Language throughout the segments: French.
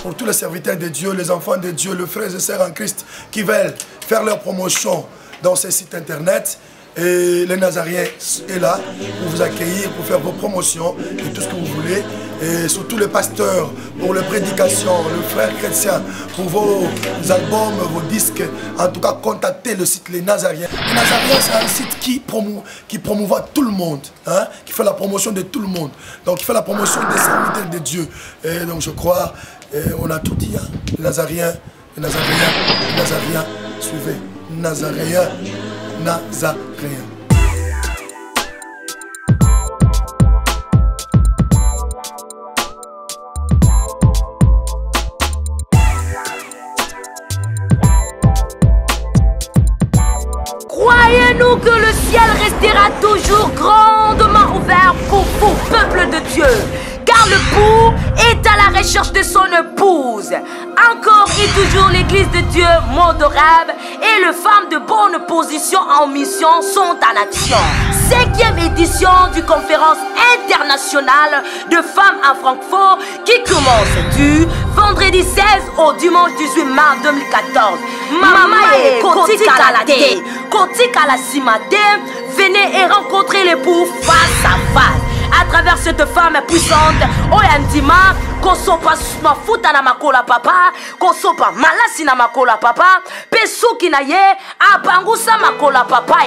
pour tous les serviteurs de Dieu, les enfants de Dieu, les frères et sœurs en Christ qui veulent faire leur promotion dans ces sites internet. Et les Nazariens est là pour vous accueillir, pour faire vos promotions et tout ce que vous voulez. Et surtout les pasteurs pour les prédications, les frères chrétiens pour vos albums, vos disques. En tout cas, contactez le site Les Nazariens. Les Nazariens, c'est un site qui promouvoit tout le monde, hein, qui fait la promotion de tout le monde. Donc, il fait la promotion des serviteurs de Dieu. Et donc, je crois, on a tout dit, hein. Les Nazariens, les Nazariens, les Nazariens, suivez. Nazaréens, Nazaréens. Croyez-nous que le ciel restera toujours grandement ouvert pour vous, peuple de Dieu, car le bourg est à la recherche de son épouse. Encore et toujours l'église de Dieu, Mondorab, et les femmes de bonne position en mission sont en action. 5e édition du conférence internationale de femmes à Francfort qui commence du vendredi 16 au dimanche 18 mars 2014. Mamaye, Kotika la thé, Kotika la simate, venez et rencontrer l'époux face à face. À travers cette femme puissante, Oyandima, Kosopa mafuta na makola papa, Kosopa malasi na makola papa, Pesuki na ye, Abangusa makola papa.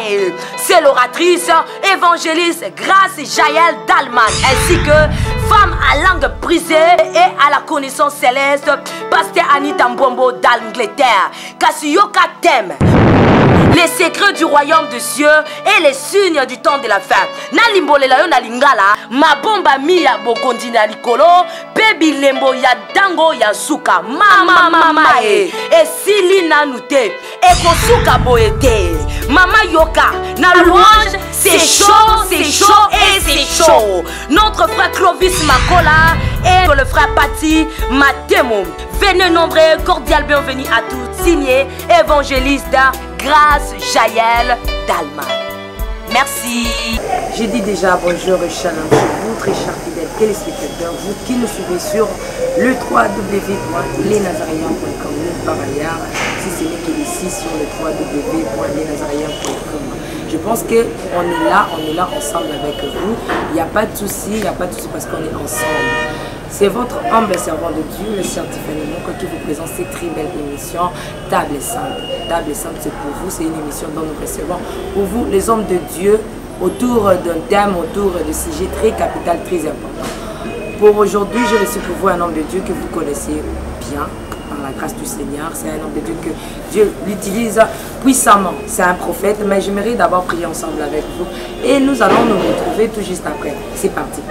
C'est l'oratrice, évangéliste Grâce Jaël d'Allemagne, ainsi que femme à langue brisée et à la connaissance céleste, Pasteur Anita Mbombo d'Angleterre. Kasiyoka thème les secrets du royaume des cieux et les signes du temps de la fin. Nalimbolela yo na lingala, mabomba miya bokondi na likolo, pebi lembo ya dango ya suka, mama e sili nanute, e kosuka boete, mama yoka, na louange, c'est chaud et c'est chaud. Notre frère Clovis Makola et le frère Pati Matemo. Venez nombreux, cordial bienvenue à tous, signé évangéliste Grâce Jaël d'Allemagne. Merci. J'ai dit déjà bonjour et shalom chez vous, très chers fidèles téléspectateurs, vous qui nous suivez sur le www.lesnazariens.com. Par ailleurs, si ce n'est que ici sur le www.lesnazariens.com. Je pense qu'on est là ensemble avec vous. Il n'y a pas de souci, parce qu'on est ensemble. C'est votre humble servant de Dieu, le scientifique Moko, qui vous présente cette très belle émission Table Sainte. Table Sainte, c'est pour vous, c'est une émission dont nous recevons pour vous, les hommes de Dieu, autour d'un thème, autour de sujets très capital, très important. Pour aujourd'hui, j'ai reçu pour vous un homme de Dieu que vous connaissez bien, par la grâce du Seigneur. C'est un homme de Dieu que Dieu l'utilise puissamment. C'est un prophète, mais j'aimerais d'abord prier ensemble avec vous. Et nous allons nous retrouver tout juste après. C'est parti.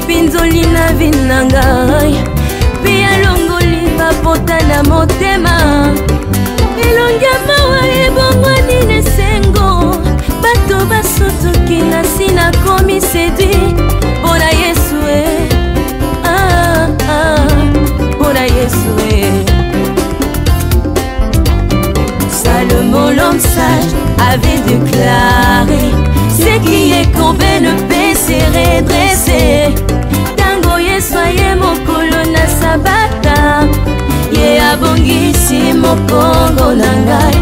Pinzolina vinangai pia longoli papota na motema elongia mawa ebongwani nesengo bato basutuki na sina komi séduit pona Yesu pona Yesu Salomon l'homme sage avait déclaré ce qui est courbé ne peut se redresser. Tango Yesoye mokolo na sabata ye abongisi mokongo na ngai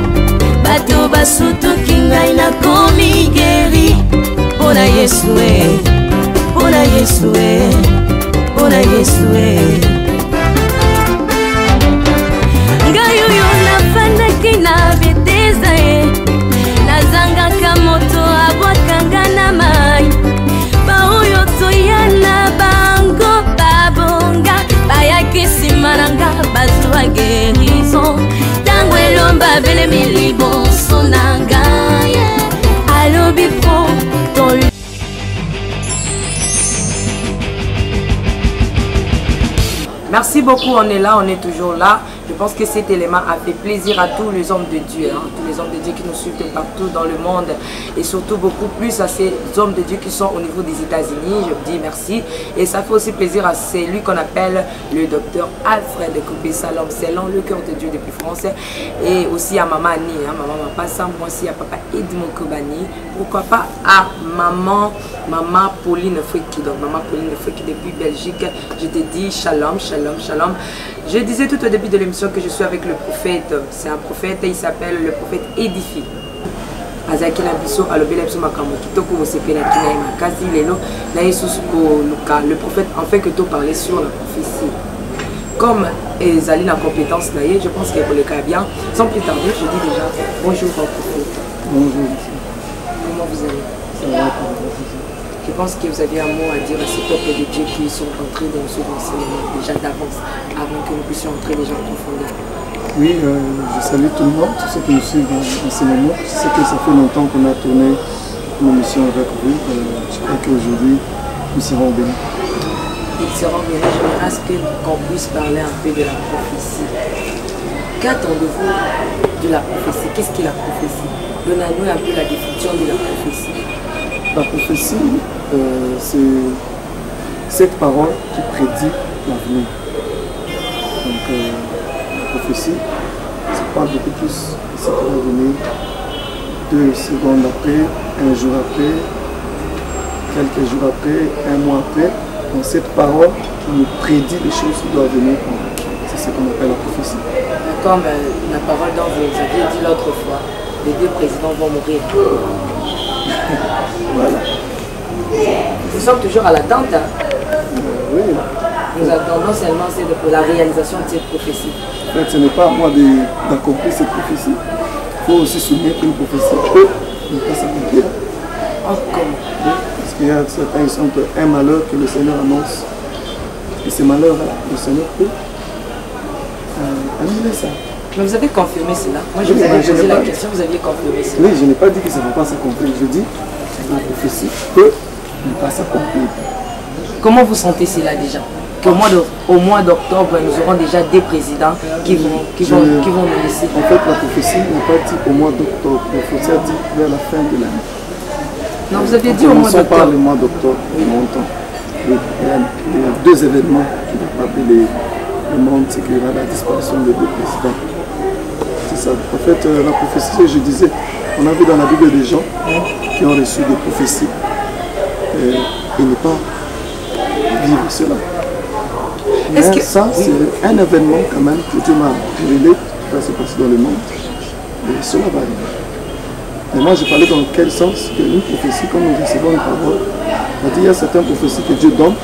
bato basutuki ngai na komi geri pona Yesu pona Yesu pona Yesu ngai oyo nafandaki na beteza nazangaka moto abwakanga na mai baoyo toyana bango babonga bayaki nsima na nga bazwa guérison ntango elomba belemi liboso na ngai alobi pro ton. Merci beaucoup, on est là, on est toujours là. Je pense que cet élément a fait plaisir à tous les hommes de Dieu, hein, tous les hommes de Dieu qui nous suivent de partout dans le monde et surtout beaucoup plus à ces hommes de Dieu qui sont au niveau des États-Unis. Je dis merci et ça fait aussi plaisir à celui qu'on appelle le docteur Alfred Koubé Salom Selon, le cœur de Dieu depuis France, et aussi à maman Annie, hein, maman Mapassa, moi aussi à papa Edmond Kobani, pourquoi pas à maman Pauline Fouiki, donc maman Pauline Fouiki depuis Belgique. Je te dis shalom, shalom, shalom. Je disais tout au début de l'émission que je suis avec le prophète, c'est un prophète, il s'appelle le prophète Édifi. Azaki na biso alobi la biso makambo kitoko bosepela kina makasi lelo na Yesus ko luka. Le prophète en fait que tout parler sur la prophétie. Comme ezali na compétence na ye, je pense que pour le cas bien, sans plus tarder, je dis déjà bonjour au prophète. Bonjour. Comment vous allez? Ça va. Je pense que vous avez un mot à dire à ces peuples de Dieu qui sont entrés dans ce enseignement déjà d'avance, avant que nous puissions entrer déjà en profondeur. Oui, je salue tout le monde, tous ceux qui nous suivent dans l'enseignement. Je sais que ça fait longtemps qu'on a tourné une émission avec vous. Je crois qu'aujourd'hui, nous serons bénis. Ils seront bénis. J'aimerais qu'on puisse parler un peu de la prophétie. Qu'attendez-vous de la prophétie? Qu'est-ce qu'est la prophétie? Donnez-nous un peu la définition de la prophétie. La prophétie, c'est cette parole qui prédit l'avenir. Donc, la prophétie, ça parle beaucoup plus de ce qui va venir 2 secondes après, 1 jour après, quelques jours après, 1 mois après. Donc, cette parole qui nous prédit les choses qui doivent venir, c'est ce qu'on appelle la prophétie. Comme la parole dont vous aviez dit l'autre fois, les 2 présidents vont mourir. Voilà. Nous sommes toujours à l'attente. Hein? Oui. Nous attendons seulement la réalisation de cette prophétie. En fait, ce n'est pas à moi d'accomplir cette prophétie. Il faut aussi souligner qu'une prophétie peut ne pas s'accomplir. Oh, comment? Oui, parce qu'il y a certains exemples, un malheur que le Seigneur annonce. Et ce malheur-là, le Seigneur peut annuler ça. Mais vous avez confirmé cela. Moi, je vous avais posé la question, vous aviez confirmé cela. Oui, je n'ai pas dit que ça ne va pas s'accomplir. Je dis que la prophétie peut ne pas s'accomplir. Comment vous sentez cela déjà? Qu'au mois d'octobre, nous aurons déjà des présidents qui vont nous laisser. En fait, la prophétie n'est pas dit au mois d'octobre. La prophétie a dit vers la fin de l'année. Non, vous aviez dit au mois d'octobre. Par le mois d'octobre, longtemps. Il y a 2 événements qui vont frapper le monde, c'est qu'il y aura la disparition de 2 présidents. C'est ça. En fait, la prophétie, je disais, on a vu dans la Bible des gens qui ont reçu des prophéties et ne pas vivre cela. Mais ça, c'est un événement quand même que Dieu m'a révélé qui va se passer dans le monde. Et cela va arriver. Mais moi, je parlais dans quel sens qu'une prophétie, quand nous recevons une parole, on dit qu'il y a certaines prophéties que Dieu donne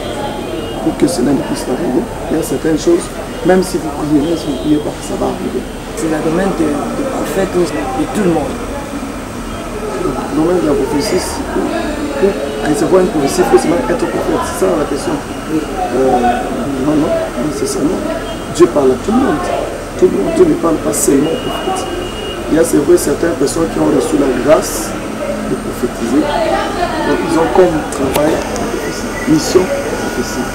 pour que cela ne puisse pas arriver. Il y a certaines choses, même si vous prierez, si vous ne priez pas, ça va arriver. C'est le domaine de prophète de tout le monde. Le domaine de la prophétie, pour recevoir une prophétie, il faut seulement être prophète. C'est ça la question. Oui. Non, nécessairement. Dieu parle à tout le monde. Tout le monde. Dieu ne parle pas seulement aux prophètes. Il y a, c'est vrai, certaines personnes qui ont reçu la grâce de prophétiser. Donc, ils ont comme travail mission prophétie.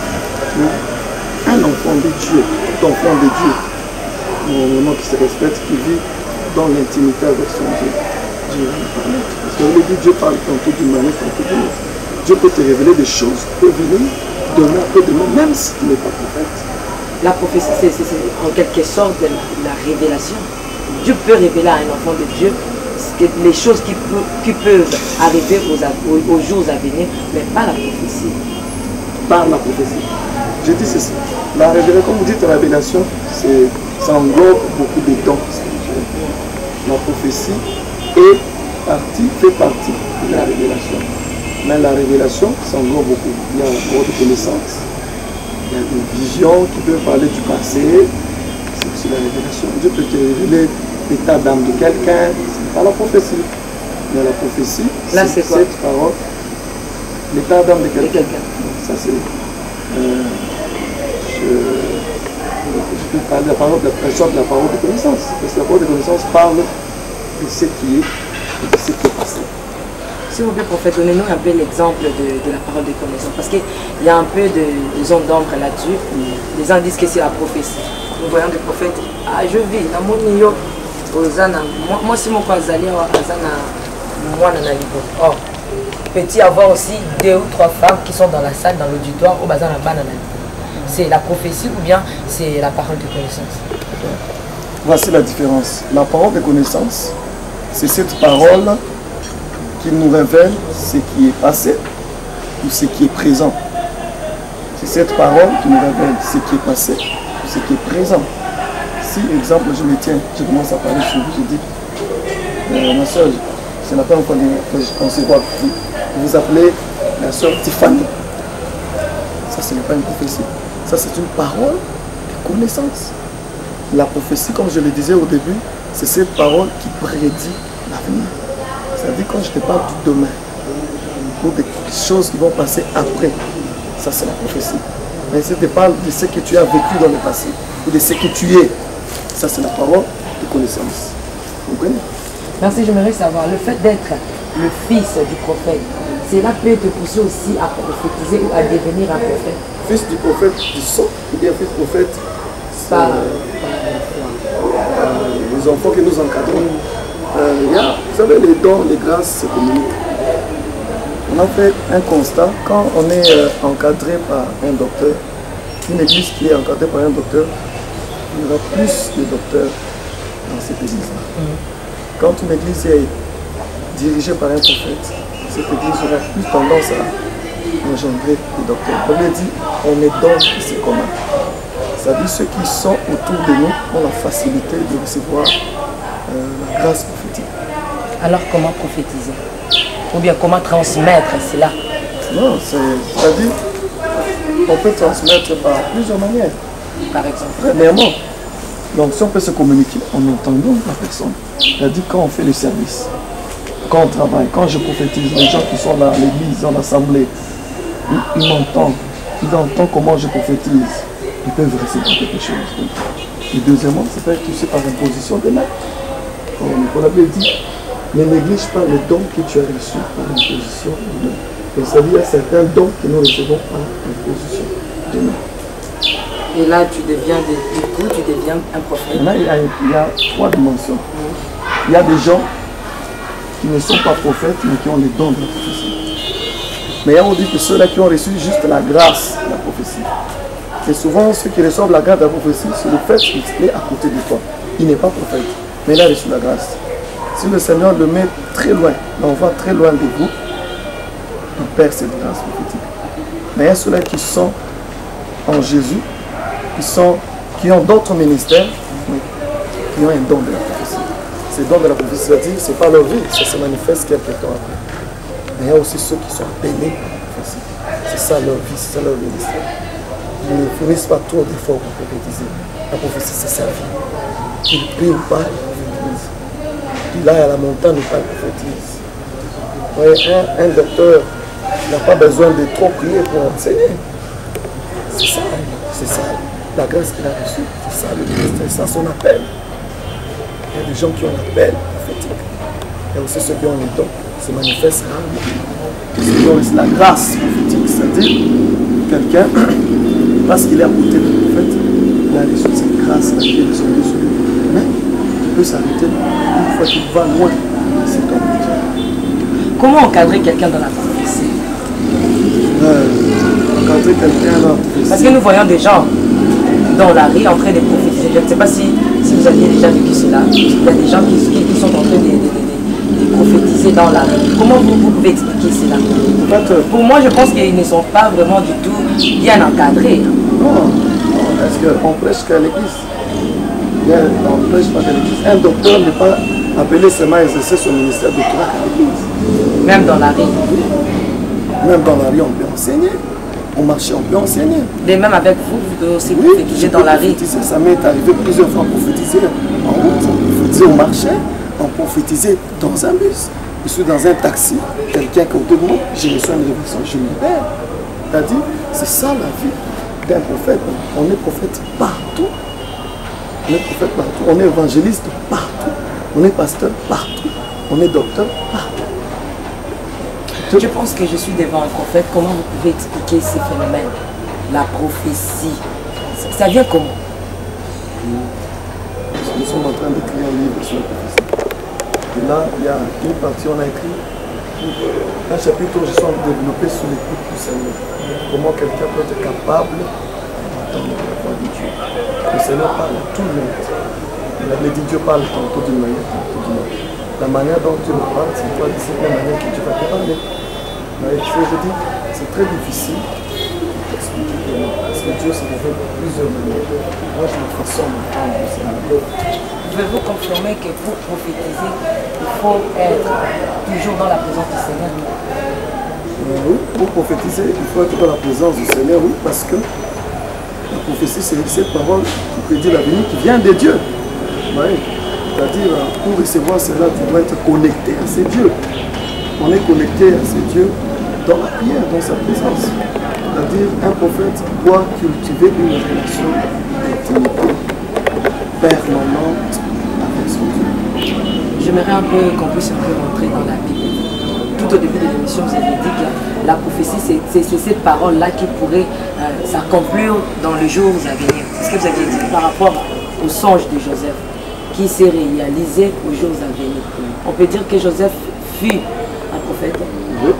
Un enfant de Dieu, tout enfant de Dieu, normalement qui se respecte, qui vit dans l'intimité avec son Dieu. Dieu va nous parler. Parce que dit, Dieu parle tantôt d'une manière, tantôt d'une autre. Dieu peut te révéler des choses, peut venir donner un peu de mots, même si tu n'es pas prophète. La prophétie, c'est en quelque sorte la révélation. Dieu peut révéler à un enfant de Dieu les choses qui peuvent arriver aux jours à venir, mais pas la prophétie. Par la prophétie. Je dis ceci. La révélation, comme vous dites, la révélation, ça englobe beaucoup de dons spirituels. La prophétie fait partie de la révélation. Mais la révélation, ça englobe beaucoup. Il y a un corps de connaissance. Il y a des visions qui peuvent parler du passé. C'est aussi la révélation. Dieu peut te révéler l'état d'âme de quelqu'un. Ce n'est pas la prophétie. Mais la prophétie, c'est cette parole. L'état d'âme de quelqu'un. Ça, c'est... je peux parler de la parole de la personne, de la parole de connaissance. Parce que la parole de connaissance parle de ce qui est et de ce qui est passé. S'il vous plaît, prophète, donnez-nous un peu l'exemple de la parole de connaissance. Parce qu'il y a un peu de zone d'ombre là-dessus. Les gens disent que c'est la prophétie. nous voyons des prophètes. Ah, je vis, dans mon niveau, moi si mon père Zali, moi, or, peut-il y avoir aussi 2 ou 3 femmes qui sont dans la salle, dans l'auditoire, au bazar là-bas. C'est la prophétie ou bien c'est la parole de connaissance? Voici la différence. La parole de connaissance, c'est cette parole qui nous révèle ce qui est passé ou ce qui est présent. C'est cette parole qui nous révèle ce qui est passé ou ce qui est présent. Si, exemple, je me tiens, je commence à parler sur vous, je dis, ma soeur, c'est la première fois qu'on se voit. Vous vous appelez la soeur Tiffany. Ça, ce n'est pas une prophétie. Ça, c'est une parole de connaissance. La prophétie, comme je le disais au début, c'est cette parole qui prédit l'avenir. C'est-à-dire quand je te parle du demain, ou des choses qui vont passer après, ça c'est la prophétie. Mais si je te parle de ce que tu as vécu dans le passé, ou de ce que tu es, ça c'est la parole de connaissance. Vous comprenez? Merci, j'aimerais savoir, le fait d'être le fils du prophète, cela peut te pousser aussi à prophétiser ou à devenir un prophète? Fils du prophète du sang, ou bien fils du prophète les enfants que nous encadrons. Vous savez, les dons, les grâces se communiquent. On a fait un constat, quand on est encadré par un docteur, une église qui est encadrée par un docteur, il y aura plus de docteurs dans cette église-là. Quand une église est dirigée par un prophète, cette église aura plus tendance à engendrer des docteurs. On lui dit, on est dans ce commun. C'est-à-dire ceux qui sont autour de nous ont la facilité de recevoir la grâce prophétique. Alors comment prophétiser? Ou bien comment transmettre cela? Non, c'est-à-dire on peut transmettre par plusieurs manières. Par exemple? Premièrement, donc si on peut se communiquer en entendant la personne, c'est-à-dire quand on fait le service, quand on travaille, quand je prophétise, les gens qui sont là à l'église, dans l'assemblée, ils m'entendent, ils entendent comment je prophétise. Ils peuvent recevoir quelque chose. Et deuxièmement, ça peut être aussi par imposition des mains. Comme Nicolas Blé dit, ne néglige pas les dons que tu as reçus par imposition des mains. Donc ça veut dire certains dons que nous recevons par imposition des mains. Et là, tu deviens, du coup, tu deviens un prophète. Là, il y a 3 dimensions. Il y a des gens qui ne sont pas prophètes, mais qui ont les dons de la prophétie. Mais on dit que ceux-là qui ont reçu juste la grâce de la prophétie. Et souvent, ceux qui reçoivent la grâce de la prophétie, c'est le fait qu'il est à côté de toi. Il n'est pas prophète, mais il a reçu la grâce. Si le Seigneur le met très loin, l'envoie très loin de vous, il perd cette grâce prophétique. Mais il y a ceux-là qui sont en Jésus, qui ont d'autres ministères, mais qui ont un don de la prophétie. Ces dons de la prophétie, c'est-à-dire, ce n'est pas leur vie, ça se manifeste quelques temps après. Mais il y a aussi ceux qui sont appelés par la prophétie. C'est ça leur vie, c'est ça leur ministère. Ils ne fournissent pas trop d'efforts pour prophétiser. La prophétie, c'est sa vie. Ils prient ou pas, ils prophétisent. Puis là, à la montagne, ils pas prophétisent. Un docteur n'a pas besoin de trop prier pour enseigner. C'est ça, la grâce qu'il a reçue. C'est ça le ministère, c'est ça son appel. Il y a des gens qui ont l'appel prophétique. Il y a aussi ceux qui ont les dons, se manifestent rarement. Ceux qui ont la grâce prophétique, c'est-à-dire quelqu'un, parce qu'il est à côté du prophète, il a reçu cette grâce-là qui est descendue sur lui. Mais il peut s'arrêter une fois qu'il va loin de cet homme de Dieu. Comment encadrer quelqu'un dans la prophétie? Encadrer quelqu'un dans la prophétie. Parce que nous voyons des gens dans la rue en train de prophétiser. Je ne sais pas si vous aviez déjà vécu cela. Il y a des gens qui sont en train de prophétiser dans la rue. Comment vous pouvez expliquer cela? En fait, pour moi, je pense qu'ils ne sont pas vraiment du tout bien encadrés. Non, est-ce qu'on prêche qu'à l'église? On ne prêche pas qu'à l'église. Un docteur n'est pas appelé seulement à exercer son ministère doctoral qu'à l'église. Même dans la rue? Même dans la rue, on peut enseigner. Au marché, on peut enseigner. Et même avec vous, vous devez aussi prophétiser dans la rue. Ça m'est arrivé plusieurs fois à prophétiser en route, prophétiser au marché, en prophétiser dans un bus. Je suis dans un taxi, quelqu'un qui est autour de moi, j'ai reçu une révélation, je me libère. C'est-à-dire, c'est ça la vie d'un prophète. On est prophète partout. On est prophète partout. On est évangéliste partout. On est pasteur partout. On est docteur partout. Je pense que je suis devant un prophète. Comment vous pouvez expliquer ces phénomènes? La prophétie, ça vient comment? prier. Nous sommes en train d'écrire un livre sur la prophétie. Et là, il y a une partie, on a écrit un chapitre où je suis en train de développer sur l'écoute du Seigneur. Comment quelqu'un peut être capable d'entendre la voix de Dieu. Le Seigneur parle à tout le monde. Il avait dit Dieu parle tantôt d'une manière, tantôt d'une autre. La manière dont Dieu me parle, c'est toi, c'est la manière que Dieu va te parler. Je dis, c'est très difficile d'expliquer comment. Parce que Dieu se révèle de plusieurs manières. Moi, je me façonne d'entendre le Seigneur. Pouvez-vous confirmer que pour prophétiser, il faut être toujours dans la présence du Seigneur? Oui, pour prophétiser, il faut être dans la présence du Seigneur, oui, parce que la prophétie, c'est cette parole qui prédit l'avenir qui vient de Dieu. Oui. C'est-à-dire, pour recevoir cela, tu dois être connecté à ces dieux. On est connecté à ces dieux dans la prière, dans sa présence. C'est-à-dire, un prophète doit cultiver une relation d'intimité permanente avec son Dieu. J'aimerais un peu qu'on puisse un peu rentrer dans la Bible. Tout au début de l'émission, vous avez dit que la prophétie, c'est cette parole-là qui pourrait s'accomplir dans le jour à venir. C'est ce que vous aviez dit par rapport au songe de Joseph, qui s'est réalisé aux jours à venir. On peut dire que Joseph fut un prophète. Oui.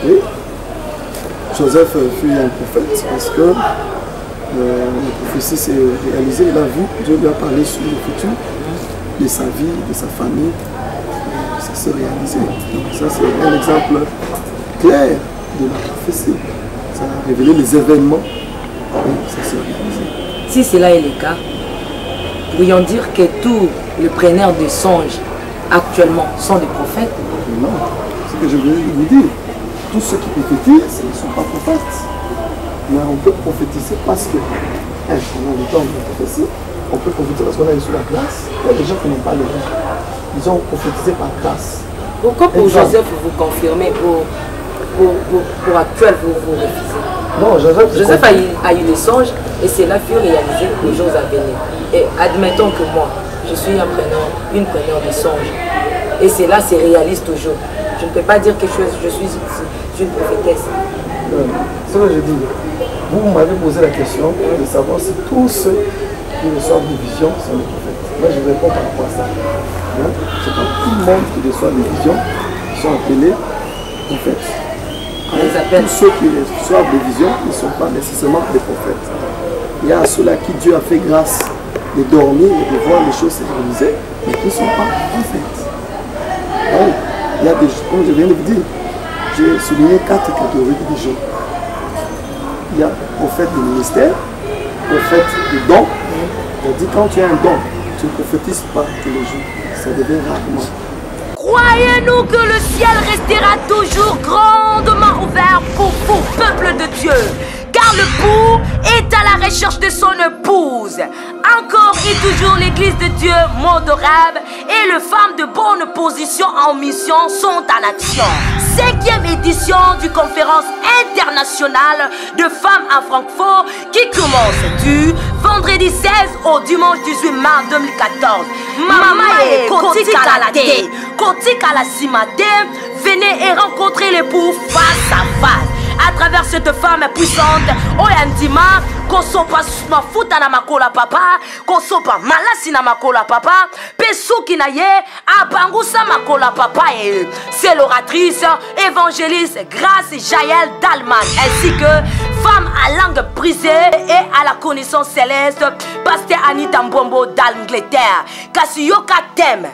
Oui. Joseph fut un prophète parce que la prophétie s'est réalisée. Il a vu, Dieu lui a parlé sur le futur, de sa vie, de sa famille. Ça s'est réalisé. Donc ça, c'est un exemple clair de la prophétie. Ça a révélé les événements. Oui, ça s'est réalisé. Si cela est le cas, pourrions dire que tous les preneurs de songes actuellement sont des prophètes? Non, ce que je voulais vous dire, tous ceux qui prophétisent ne sont pas prophètes. Mais on peut prophétiser parce que, pendant le temps de la prophétie, on peut prophétiser parce qu'on est sur la grâce. Il y a des gens qui n'ont pas le don. Ils ont prophétisé par grâce. Pourquoi pour Joseph vous confirmez, pour actuel vous refusez? Non, Joseph a eu des songes et cela fut réalisé les jours à venir. Et admettons que moi, je suis une preneur de songes et cela se réalise toujours. Je ne peux pas dire que je suis une prophétesse. C'est ce que je dis. Vous m'avez posé la question de savoir si tous ceux qui reçoivent des visions sont des prophètes. Moi, je réponds par rapport à ça. C'est pas tout le monde qui reçoit des visions qui sont appelés prophètes. Tous ceux qui reçoivent des visions ne sont pas nécessairement des prophètes. Il y a ceux-là qui Dieu a fait grâce de dormir et de voir les choses se réaliser, mais qui ne sont pas prophètes. Oui. Il y a des, comme je viens de vous dire, j'ai souligné 4 catégories de gens. Il y a prophète de ministère, prophète de don. C'est-à-dire quand tu as un don, tu ne prophétises pas tous les jours. Ça devient rarement. Croyez-nous que le ciel restera toujours grandement ouvert pour vous, peuple de Dieu, car le bourg est à la recherche de son épouse. Encore et toujours l'église de Dieu, Mondorab, et les femmes de bonne position en mission sont en action. 5e édition du conférence internationale de femmes à Francfort qui commence du vendredi 16 au dimanche 18 mars 2014. Mamaye Kotika la Té, Kotika la Simate, venez et rencontrer l'époux face à face. À travers cette femme puissante, Oyandima, Kosopa mafuta na makola papa, Kosopa malasi na makola papa, Pesuki na ye, Abangusa makola papa. C'est l'oratrice, évangéliste Grâce Jaël Dalman, ainsi que femme à langue brisée et à la connaissance céleste, Pasteur Anita Mbombo d'Angleterre, Kasiyoka Thème.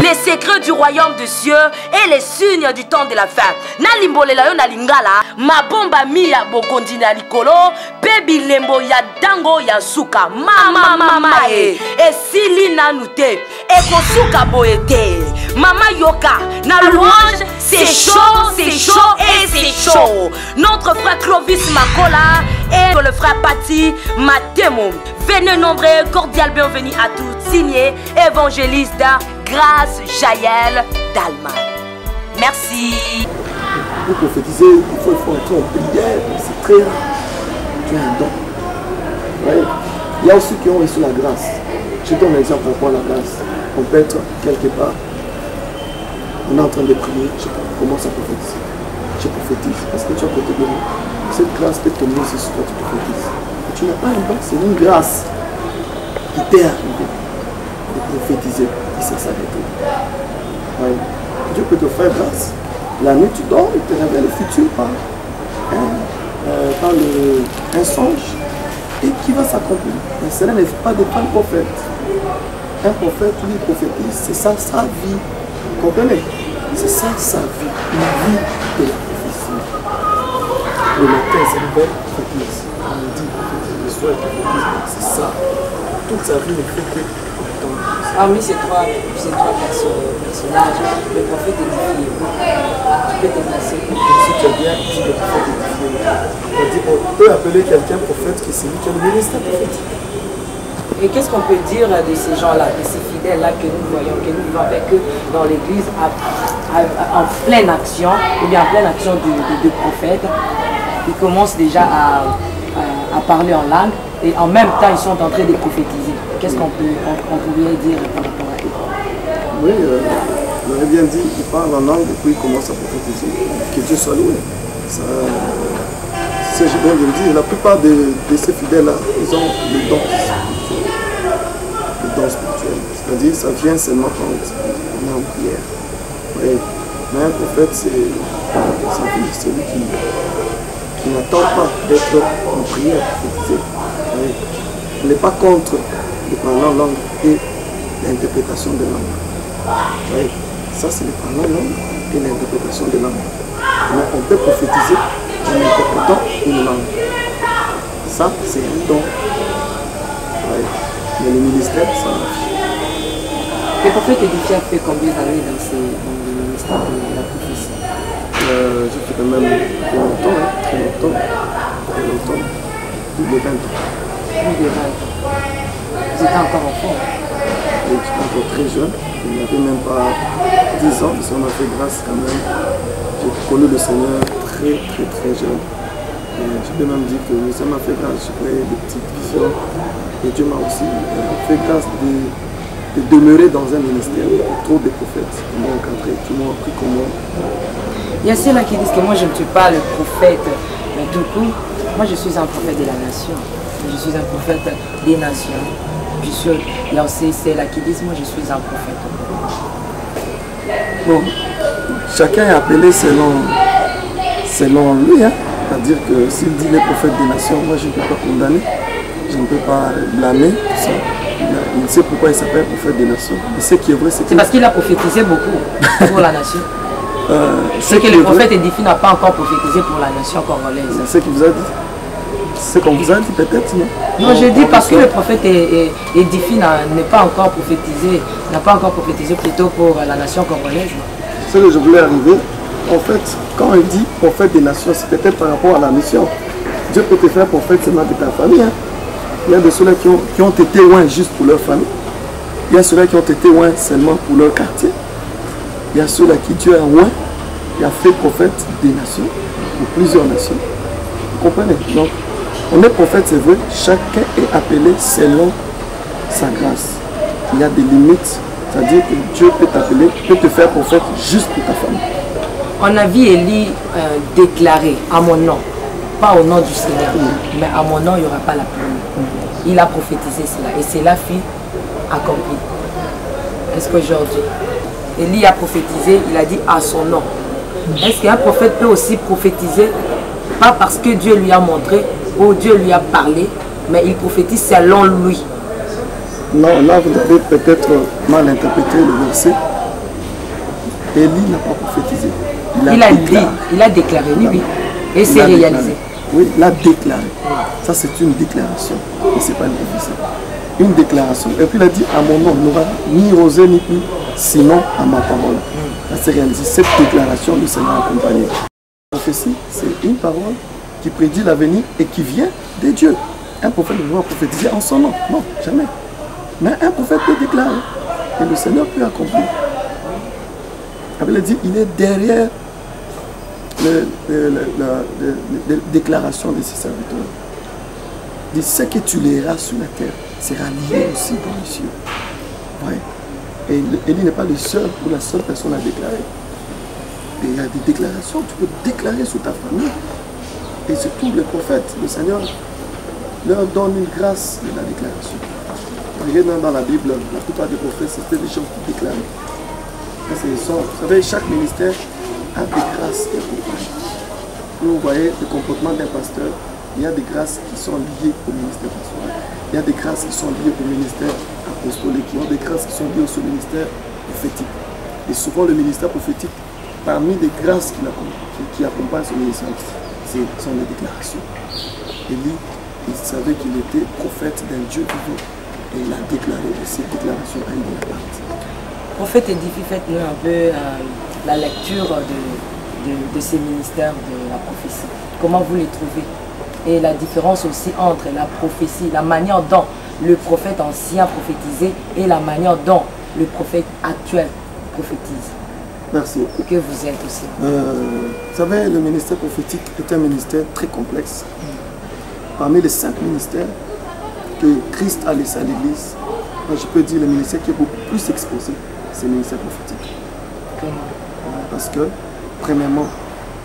Les secrets du royaume des cieux et les signes du temps de la fin. Nalimbolela yo na lingala, mabomba miya bokondi na likolo, pebi lembo ya dango ya suka, mama e sili nanute, e kosuka boete, mama yoka, na louange, c'est chaud et c'est chaud. Notre frère Clovis Makola et le frère Pati Matemo. Venez nombreux, cordial bienvenue à tous, signé évangéliste Grâce Jaël Dalman. Merci. Pour prophétiser, il faut entrer en prière, c'est très rare. Tu as un don. Ouais. Il y a aussi qui ont reçu la grâce. Je donne un exemple par rapport à la grâce. On peut être quelque part, on est en train de prier, je commence à prophétiser. Je prophétise parce que tu es à côté de moi. Cette grâce peut tomber aussi sur toi, tu prophétises. Tu n'as pas un don, c'est une grâce. qui t'est arrivé de prophétiser. Et c'est ça le tout. Oui. Dieu peut te faire grâce. La nuit, tu dors, il te révèle le futur par un songe et qui va s'accomplir. Mais cela n'est pas de un prophète. Un prophète, lui, prophétise, c'est ça sa vie. Vous comprenez? C'est ça sa vie. Une vie de la prophétie. Le matin, c'est une belle prophétise. On dit prophétise, le soir, prophétise. C'est ça. Toute sa vie ne fait que entendre. Parmi ces trois personnages, le prophète édifié. Tu peux te placer. Si tu as bien dit le prophète édifié, on peut appeler quelqu'un prophète qui c'est lui qui a le ministère prophétique. Et qu'est-ce qu'on peut dire de ces gens-là, de ces fidèles-là que nous voyons, que nous vivons avec eux dans l'église en pleine action, ou bien en pleine action de prophètes, ils commencent déjà à parler en langue et en même temps ils sont en train de prophétiser. Qu'est-ce qu'on pourrait dire par rapport à eux? Oui, on aurait bien dit, il parle en langue et puis il commence à prophétiser. Que Dieu soit loué. C'est je viens de le dire, la plupart de ces fidèles-là, ils ont le don spirituel. Le don spirituel. C'est-à-dire, ça vient seulement quand on est en prière. Oui. Mais un prophète, c'est celui qui n'attend pas d'être en prière prophétisé. Oui. On n'est pas contre le parler en langue et l'interprétation des langues. Oui. Ça, c'est le parler en langue et l'interprétation des langues. Mais on peut prophétiser en interprétant une langue. Ça, c'est un don. Ouais. Mais le ministère, ça marche. Le prophète édifié a fait combien d'années dans le ministère de la prophétie? J'ai fait quand même longtemps, très longtemps. Plus de 20 ans. Plus de 20 ans. Vous étiez encore enfant? Et j'étais encore très jeune. Je n'avais même pas 10 ans, parce qu'on a fait grâce quand même. J'ai connu le Seigneur très jeune. Et je peux même dire que ça m'a fait grâce. J'ai fait des petites visions. Et Dieu m'a aussi fait grâce de demeurer dans un ministère. Trop de prophètes qui m'ont encadré, qui m'ont appris comment. Il y a ceux-là qui disent que moi je ne suis pas le prophète, mais du coup, moi je suis un prophète de la nation. Je suis un prophète des nations. Il y a aussi ceux-là qui disent moi je suis un prophète. Bon, chacun est appelé selon lui. Hein. C'est-à-dire que s'il dit les prophètes des nations, moi je ne peux pas condamner, je ne peux pas blâmer tout ça. Il sait pourquoi il s'appelle prophète des nations. Et ce qui est vrai, c'est parce qu'il a prophétisé beaucoup pour la nation. C'est que le prophète édifié n'a pas encore prophétisé pour la nation congolaise. C'est ce qu'il vous a dit. C'est qu'on vous a dit peut-être, non? Non, je dis parce que le prophète édifié n'est pas encore prophétisé, n'a pas encore prophétisé plutôt pour la nation congolaise. C'est que je voulais arriver. En fait, quand il dit prophète des nations, c'est peut-être par rapport à la mission. Dieu peut te faire prophète seulement de ta famille. Hein. Il y a de ceux-là qui ont été loin juste pour leur famille. Il y a ceux-là qui ont été loin seulement pour leur quartier. Il y a ceux-là qui Dieu a loin, il a fait prophète des nations, pour plusieurs nations. Vous comprenez? Donc, on est prophète, c'est vrai, chacun est appelé selon sa grâce. Il y a des limites, c'est-à-dire que Dieu peut t'appeler, peut te faire prophète juste pour ta famille. On a vu Élie déclarer à mon nom, pas au nom du Seigneur, mais à mon nom il n'y aura pas la pluie. Il a prophétisé cela et cela fut accompli. Est-ce qu'aujourd'hui, Élie a prophétisé, il a dit à son nom. Est-ce qu'un prophète peut aussi prophétiser, pas parce que Dieu lui a montré ou Dieu lui a parlé, mais il prophétise selon lui? Non, là vous avez peut-être mal interprété le verset. Élie n'a pas prophétisé. Il a déclaré, oui. Et c'est réalisé. Oui, il a déclaré. Ça, c'est une déclaration. Et ce n'est pas une prophétie. Une déclaration. Et puis il a dit à mon nom, n'aura ni rosé ni pluie, sinon à ma parole. Ça, c'est réalisé. Cette déclaration, le Seigneur a accompagné. La prophétie, c'est une parole qui prédit l'avenir et qui vient de Dieu. Un prophète ne doit pas prophétiser en son nom. Non, jamais. Mais un prophète peut déclarer. Et le Seigneur peut accomplir. Il a dit, il est derrière la déclaration de ses serviteurs. Il dit, ce que tu liras sur la terre sera lié aussi dans les cieux. Ouais. Et Élie n'est pas le seul ou la seule personne à déclarer. Et il y a des déclarations, tu peux déclarer sur ta famille. Et surtout les prophètes, le Seigneur leur donne une grâce de la déclaration. regardez même dans la Bible, la plupart des prophètes, c'était des gens qui déclaraient. Vous savez, chaque ministère a des grâces qui accompagnent. Vous voyez le comportement d'un pasteur, il y a des grâces qui sont liées au ministère pastoral. Il y a des grâces qui sont liées au ministère apostolique. Il y a des grâces qui sont liées au ministère prophétique. Et souvent le ministère prophétique, parmi les grâces qui accompagnent ce ministère, ce sont les déclarations. Élie, il savait qu'il était prophète d'un Dieu vivant. Et il a déclaré ces déclarations à une part. Prophète Edifi, faites-nous un peu la lecture de ces ministères de la prophétie. Comment vous les trouvez? Et la différence aussi entre la prophétie, la manière dont le prophète ancien prophétisait et la manière dont le prophète actuel prophétise. Merci. Que vous êtes aussi. Vous savez, le ministère prophétique est un ministère très complexe. Parmi les 5 ministères que Christ a laissé à l'Église, je peux dire le ministère qui est beaucoup plus exposé, c'est le ministère prophétique. Comment? Parce que, premièrement,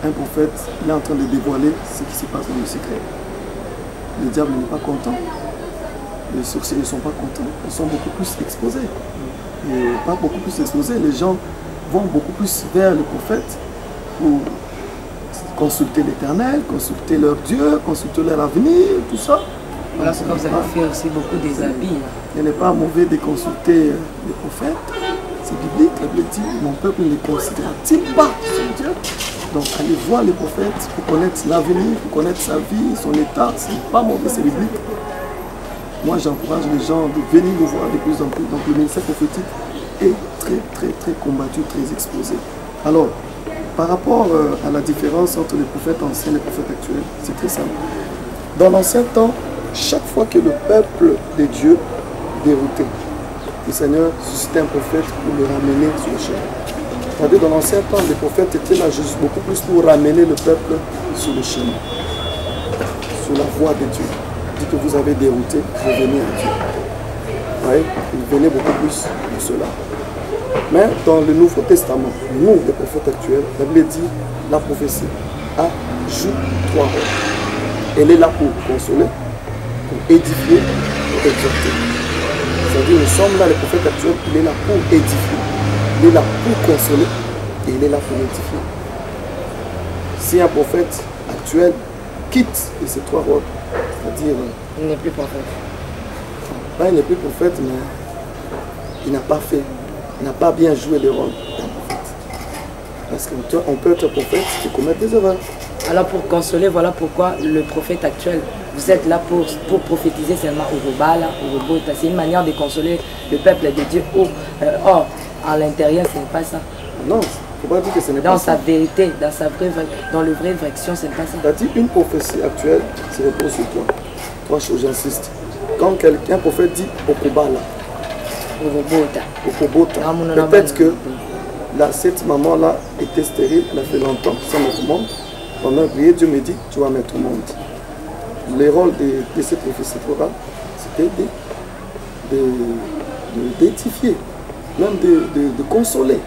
un prophète, il est en train de dévoiler ce qui se passe dans le secret. Le diable n'est pas content. Les sorciers ne sont pas contents. Ils sont beaucoup plus exposés. Et pas beaucoup plus exposés. Les gens vont beaucoup plus vers le prophète pour consulter l'Éternel, consulter leur Dieu, consulter leur avenir, tout ça. Voilà ce que vous avez fait aussi beaucoup des habits. Il n'est pas mauvais de consulter les prophètes. C'est biblique. La Bible dit, mon peuple ne considère-t-il pas son Dieu? Donc allez voir les prophètes pour connaître l'avenir, pour connaître sa vie, son état. Ce n'est pas mauvais, c'est biblique. Moi j'encourage les gens de venir nous voir de plus en plus. Donc le ministère prophétique est très combattu, très exposé. Alors, par rapport à la différence entre les prophètes anciens et les prophètes actuels, c'est très simple. Dans l'ancien temps, chaque fois que le peuple de Dieu déroutait, le Seigneur suscitait un prophète pour le ramener sur le chemin. C'est-à-dire, dans l'ancien temps, les prophètes étaient là juste beaucoup plus pour ramener le peuple sur le chemin, sur la voie de Dieu. Dit que vous avez dérouté, revenez à Dieu. Ouais, il venait beaucoup plus de cela. Mais dans le Nouveau Testament, nous, les prophètes actuels, la Bible dit la prophétie a joue 3 rôles. Elle est là pour consoler, pour édifier, pour exhorter. C'est-à-dire, nous sommes là, les prophètes actuels, il est là pour édifier, il est là pour consoler et il est là pour édifier. Si un prophète actuel quitte ces 3 rôles, c'est-à-dire... Il n'est plus prophète. Il n'est plus prophète, mais il n'a pas fait. Il n'a pas bien joué le rôle d'un prophète. Parce qu'on peut être prophète et commettre des erreurs. Alors pour consoler, voilà pourquoi le prophète actuel, vous êtes là pour prophétiser seulement au Robala, au Robota. C'est une manière de consoler le peuple de Dieu. Or, à l'intérieur, ce n'est pas ça. Non, il ne faut pas dire que ce n'est pas ça. Dans sa vérité, dans le vrai direction, ce n'est pas ça. C'est-à-dire une prophétie actuelle, c'est repose sur toi. 3 choses, j'insiste. Quand quelqu'un prophète dit au Robala, peut-être que cette maman-là était stérile, elle a fait longtemps sans mettre au monde. Pendant prier, Dieu me dit, tu vas mettre au monde. Le rôle de cette prophétie-là, c'était d'édifier, même de consoler.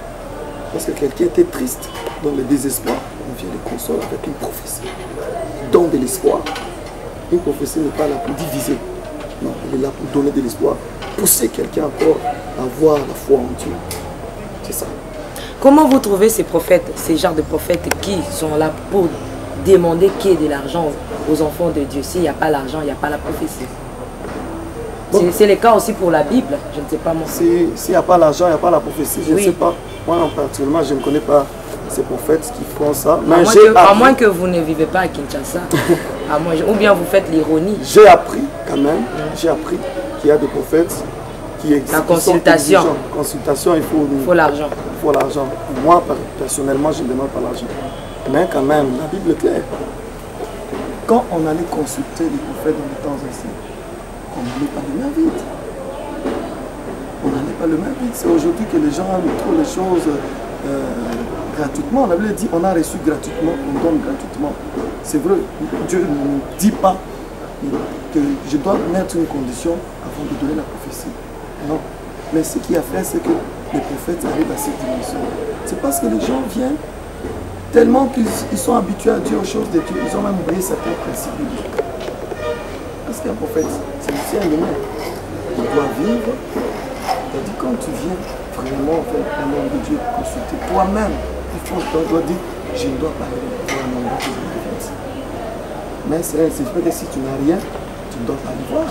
Parce que quelqu'un était triste, dans le désespoir, on vient le consoler avec une prophétie. Donne de l'espoir. Une prophétie n'est pas là pour diviser. Non, elle est là pour donner de l'espoir. Pousser quelqu'un encore à avoir la foi en Dieu. C'est ça. Comment vous trouvez ces prophètes, ces genres de prophètes qui sont là pour demander qu'il y ait de l'argent aux enfants de Dieu? S'il n'y a pas l'argent, il n'y a pas la prophétie. Bon. C'est le cas aussi pour la Bible, je ne sais pas moi. S'il n'y a pas l'argent, il n'y a pas la prophétie, je ne sais pas. Moi, particulièrement, je ne connais pas ces prophètes qui font ça. Mais à moins que vous ne vivez pas à Kinshasa, ou bien vous faites l'ironie. J'ai appris quand même, qu'il y a des prophètes qui existent. La consultation. Consultation, il faut l'argent. Il faut l'argent. Moi, personnellement, je ne demande pas l'argent. Mais quand même, la Bible est claire. Quand on allait consulter les prophètes dans les temps anciens, on n'allait pas le même vide. On n'allait pas le même vide. C'est aujourd'hui que les gens trouvent les choses gratuitement. La Bible dit on a reçu gratuitement, on donne gratuitement. C'est vrai, Dieu ne dit pas que je dois mettre une condition avant de donner la prophétie. Non. Mais ce qui a fait, c'est que les prophètes arrivent à cette dimension. C'est parce que les gens viennent tellement qu'ils sont habitués à Dieu, aux choses de Dieu. Ils ont même oublié certains principes bibliques. Parce qu'un prophèet, c'est aussi un humain. dois vivre. C'est-à-dire quand tu viens vraiment faire un nom de Dieu, consulter toi-même, il faut que tu dois dire, je ne dois pas aller voir un nom de Dieu. Mais c'est vrai que si tu n'as rien, tu ne dois pas aller voir.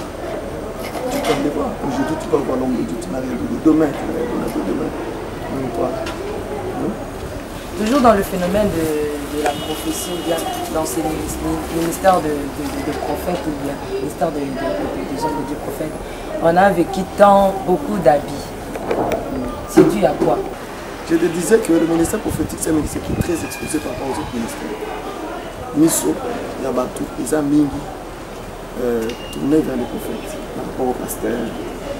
Tu dois aller voir. Aujourd'hui, tu dois voir l'homme de Dieu, tu n'as rien de demain, tu n'as rien de demain. Même toi. Toujours dans le phénomène de la prophétie, ou bien dans ces ministères de prophètes, ou bien ministère des hommes de Dieu prophètes, on a vécu beaucoup d'habits. C'est dû à quoi? Je te disais que le ministère prophétique, c'est un ministère qui est très exposé par rapport aux autres ministères. Miso, Yabatou, les amis tournés vers les prophètes, par rapport aux pasteurs,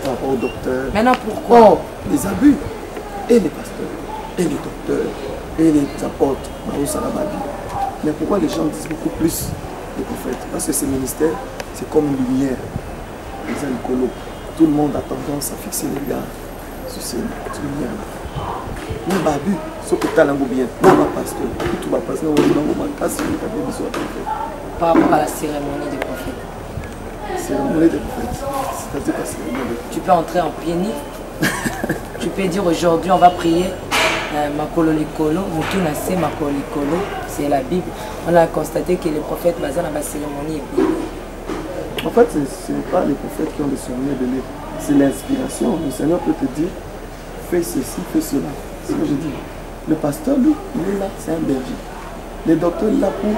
par rapport aux docteurs. Maintenant, pourquoi? Les abus, et les pasteurs, et les docteurs, et les apôtres, mais pourquoi les gens disent beaucoup plus des prophètes? Parce que ces ministères, c'est comme une lumière, les alcoolos. Tout le monde a tendance à fixer les regards sur ces lumières-là. Mais babu, ce que tu as là, bien, pasteur, tout va passer dans le cas, par rapport à la cérémonie des prophètes. Cérémonie des prophètes, c'est-à-dire la cérémonie. Tu peux entrer en pied nu. Tu peux dire aujourd'hui on va prier Makolo Likolo, Mutunase Makolo Likolo, c'est la Bible. On a constaté que les prophètes basés dans la cérémonie est bénie. En fait, ce n'est pas les prophètes qui ont des cérémonies bénies, c'est l'inspiration. Le Seigneur peut te dire, fais ceci, fais cela. C'est ce que je dis. Le pasteur, lui, il est là, c'est un berger. Le docteur, il est là pour...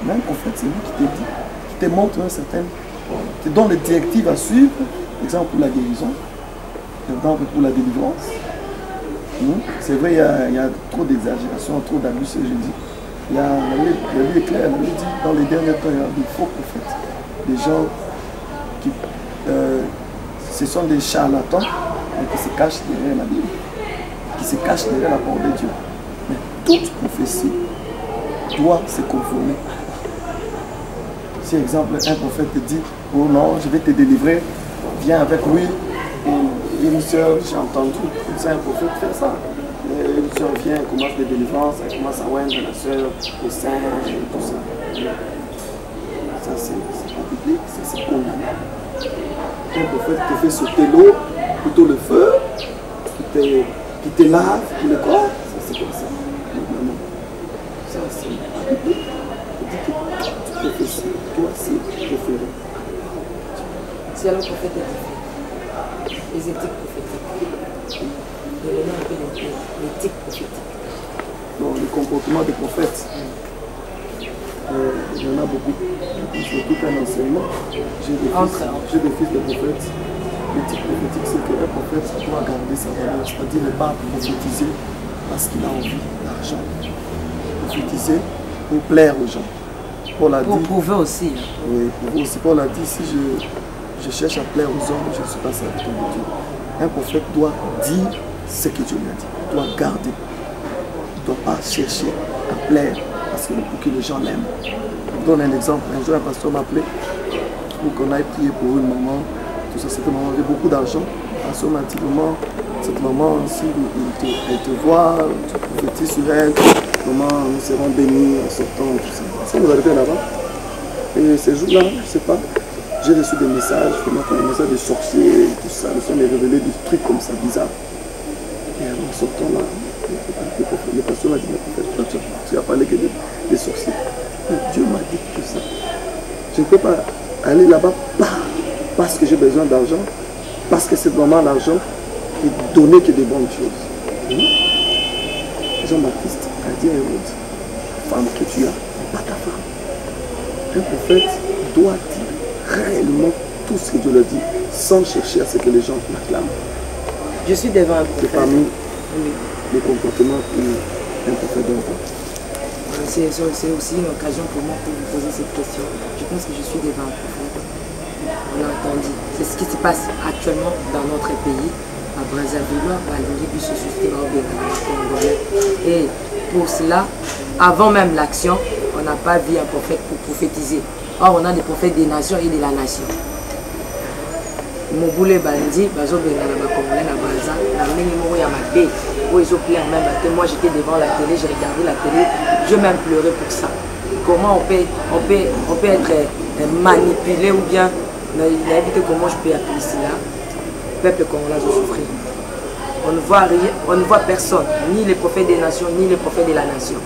Même en fait, c'est lui qui te dit, qui te montre un certain... qui te donne les directives à suivre, par exemple pour la guérison, par exemple pour la délivrance. C'est vrai, il y a trop d'exagération, trop d'abus, je dis. La Bible est claire, la Bible dit, dans les derniers temps, il y a des faux prophètes. Des gens qui... ce sont des charlatans, mais qui se cachent derrière la Bible, qui se cachent derrière la parole de Dieu. Mais toute prophétie doit se conformer. Si, exemple, un prophète te dit, oh non, je vais te délivrer, viens avec lui, et une soeur, j'ai entendu, c'est un prophète faire ça. Et une soeur vient, commence des délivrances, elle commence à oindre la soeur, au sein, et tout ça. Ça, c'est pas biblique, c'est condamné. Un prophète te fait sauter l'eau, plutôt le feu, qui te lave tout le corps, ça c'est comme ça. Non. Ça c'est pas biblique. Tu peux faire ça, toi c'est préféré. C'est alors prophète est différent. Les éthiques prophétiques. Il y a un peu l'éthique prophétique. Non, le comportement des prophètes. Il y en a beaucoup. C'est tout un enseignement. J'ai des fils de prophètes. L'éthique prophétique, c'est qu'un prophète doit garder sa valeur, c'est-à-dire ne pas prophétiser parce qu'il a envie d'argent. Prophétiser pour plaire aux gens. Paul a pour dit, prouver aussi. Oui, prouver aussi. Paul a dit, si je cherche à plaire aux hommes, je ne suis pas serviteur de Dieu. Un prophète doit dire ce que Dieu lui a dit. Il doit garder. Il ne doit pas chercher à plaire pour que les gens l'aiment. Je vous donne un exemple. Un jour, un pasteur m'a appelé pour qu'on aille prier pour une maman. Tout ça, cette maman avait beaucoup d'argent. Le pasteur m'a dit, maman, cette maman, si elle te voit, tu prophétises sur elle, maman, nous serons bénis en sortant, tout ça. Ça nous arrivait là-bas. Et ces jours-là, je ne sais pas, j'ai reçu des messages, des messages de sorciers, tout ça. Ils sont révélés des trucs comme ça, bizarres. Et en sortant là, le pasteur m'a dit, tu as parlé que des sorciers. Mais Dieu m'a dit tout ça. Je ne peux pas aller là-bas parce que j'ai besoin d'argent, parce que c'est vraiment l'argent qui donner que des bonnes choses. Jean-Baptiste a dit à Hérode, la femme que tu as n'est pas ta femme. Un prophète doit dire réellement tout ce que Dieu le dit, sans chercher à ce que les gens l'acclament. Je suis devant un prophète. C'est parmi les comportements qu'un prophète doit avoir. C'est aussi une occasion pour moi de vous poser cette question. Je pense que je suis devant un prophète. On l'a entendu. C'est ce qui se passe actuellement dans notre pays, à Brazzaville, à Libye, et pour cela, avant même l'action, on n'a pas vu un prophète pour prophétiser. Or, on a des prophètes des nations et de la nation. Moboule Bandi, Bazo Bengala Bakomole, na Braza, na Minimo Yamade, où ils ont plaint même. Moi j'étais devant la télé, j'ai regardé la télé, je même pleuré pour ça. Comment on peut être manipulé ou bien, comment je peux appeler cela, peuple congolais doit souffrir. On ne voit rien, on ne voit personne, ni les prophètes des nations, ni les prophètes de la nation.